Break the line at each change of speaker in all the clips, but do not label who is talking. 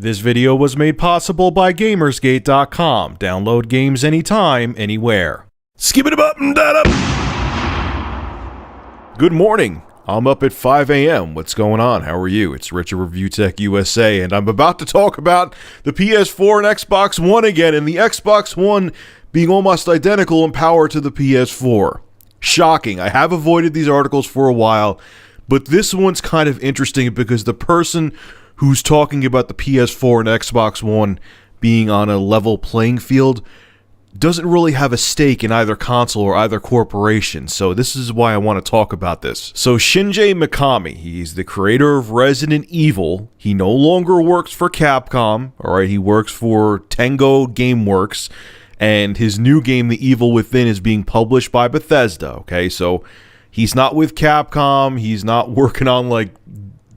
This video was made possible by Gamersgate.com. Download games anytime, anywhere. Skip it up and that up. Good morning. I'm up at 5 a.m. What's going on? How are you? It's Rich of Review Tech USA, and I'm about to talk about the PS4 and Xbox One again, and the Xbox One being almost identical in power to the PS4. Shocking. I have avoided these articles for a while, but this one's kind of interesting because the person who's talking about the PS4 and Xbox One being on a level playing field doesn't really have a stake in either console or either corporation, so this is why I want to talk about this. So Shinji Mikami, he's the creator of Resident Evil. He no longer works for Capcom, alright, he works for Tengo Gameworks, and his new game, The Evil Within, is being published by Bethesda, okay? So he's not with Capcom, he's not working on, like,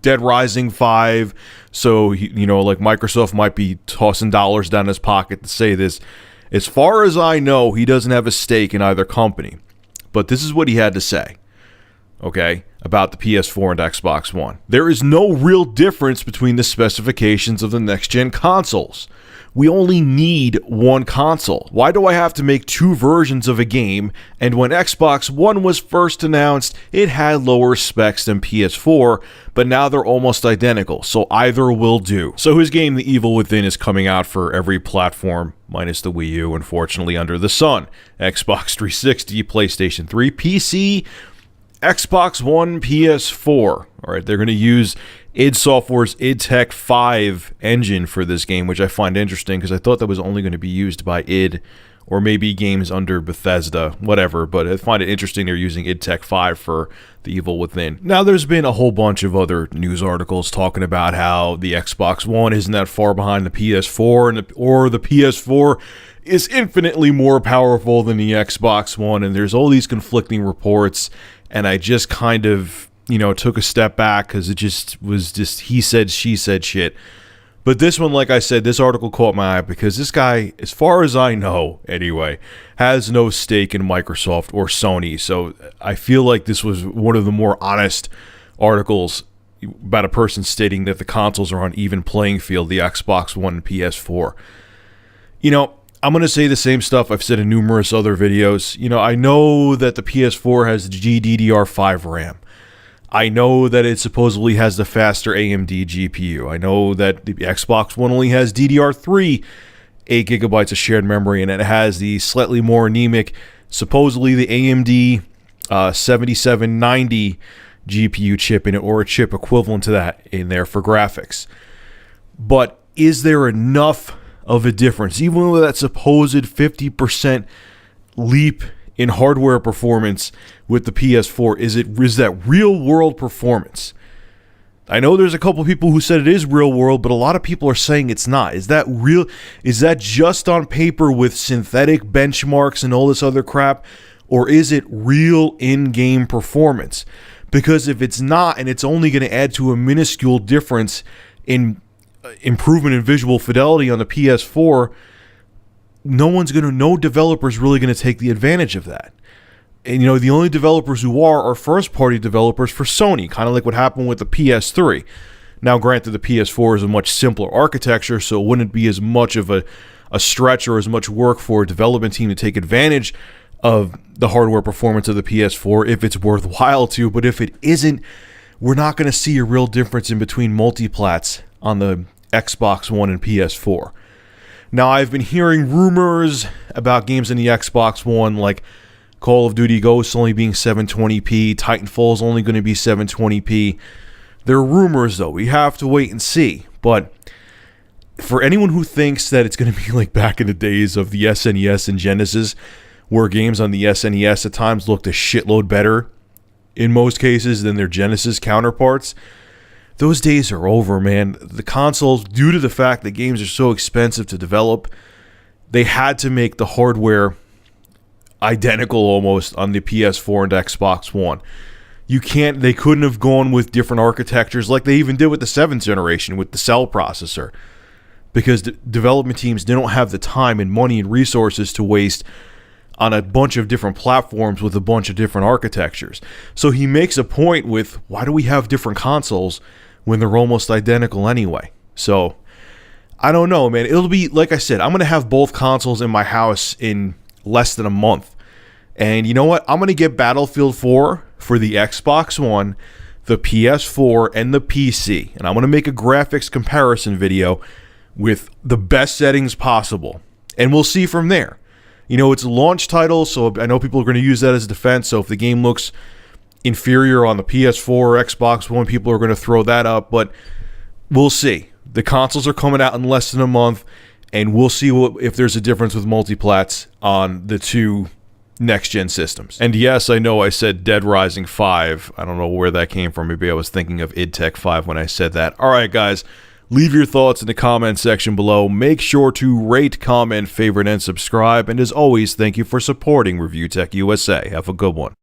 Dead Rising 5, so, like Microsoft might be tossing dollars down his pocket to say this. As far as I know, he doesn't have a stake in either company. But this is what he had to say, okay, about the PS4 and Xbox One. There is no real difference between the specifications of the next-gen consoles. We only need one console. Why do I have to make two versions of a game? And when Xbox One was first announced, it had lower specs than PS4, but now they're almost identical, so either will do. So his game, The Evil Within, is coming out for every platform, minus the Wii U, unfortunately, under the sun. Xbox 360, PlayStation 3, PC, Xbox One, PS4. Alright, they're going to use id Software's id Tech 5 engine for this game, which I find interesting because I thought that was only going to be used by id or maybe games under Bethesda, whatever, but I find it interesting they're using id Tech 5 for The Evil Within. Now, there's been a whole bunch of other news articles talking about how the Xbox One isn't that far behind the PS4, or the PS4 is infinitely more powerful than the Xbox One, and there's all these conflicting reports, and I just kind of took a step back because it was he said, she said shit. But this one, like I said, this article caught my eye because this guy, as far as I know anyway, has no stake in Microsoft or Sony. So I feel like this was one of the more honest articles about a person stating that the consoles are on even playing field, the Xbox One and PS4. I'm going to say the same stuff I've said in numerous other videos. I know that the PS4 has the GDDR5 RAM. I know that it supposedly has the faster AMD GPU. I know that the Xbox One only has DDR3, 8 gigabytes of shared memory, and it has the slightly more anemic, supposedly the AMD 7790 GPU chip in it, or a chip equivalent to that in there for graphics. But is there enough of a difference, even with that supposed 50% leap in hardware performance with the PS4? Is that real world performance? I know there's a couple people who said it is real world, but a lot of people are saying it's not. Is that real? Is that just on paper with synthetic benchmarks and all this other crap? Or is it real in-game performance? Because if it's not, and it's only going to add to a minuscule difference in improvement in visual fidelity on the PS4, no developer's really going to take the advantage of that. And the only developers who are first-party developers for Sony, kind of like what happened with the PS3. Now, granted, the PS4 is a much simpler architecture, so it wouldn't be as much of a stretch or as much work for a development team to take advantage of the hardware performance of the PS4 if it's worthwhile to. But if it isn't, we're not going to see a real difference in between multiplats on the Xbox One and PS4. Now, I've been hearing rumors about games in the Xbox One, like Call of Duty Ghosts only being 720p, Titanfall's only going to be 720p. They're rumors, though. We have to wait and see. But for anyone who thinks that it's going to be like back in the days of the SNES and Genesis, where games on the SNES at times looked a shitload better, in most cases, than their Genesis counterparts, those days are over, man. The consoles, due to the fact that games are so expensive to develop, they had to make the hardware identical almost on the PS4 and Xbox One. They couldn't have gone with different architectures like they even did with the 7th generation with the cell processor, because the development teams didn't have the time and money and resources to waste on a bunch of different platforms with a bunch of different architectures. So he makes a point with, why do we have different consoles when they're almost identical anyway? So I don't know, man. It'll be, like I said, I'm going to have both consoles in my house in less than a month. And you know what? I'm going to get Battlefield 4 for the Xbox One, the PS4, and the PC. And I'm going to make a graphics comparison video with the best settings possible. And we'll see from there. You know, it's a launch title, so I know people are going to use that as defense. So if the game looks inferior on the PS4 or Xbox One, people are going to throw that up. But we'll see. The consoles are coming out in less than a month, and we'll see if there's a difference with multiplats on the two next-gen systems. And yes, I know I said Dead Rising 5. I don't know where that came from. Maybe I was thinking of id Tech 5 when I said that. All right, guys, leave your thoughts in the comment section below. Make sure to rate, comment, favorite, and subscribe. And as always, thank you for supporting Review Tech USA. Have a good one.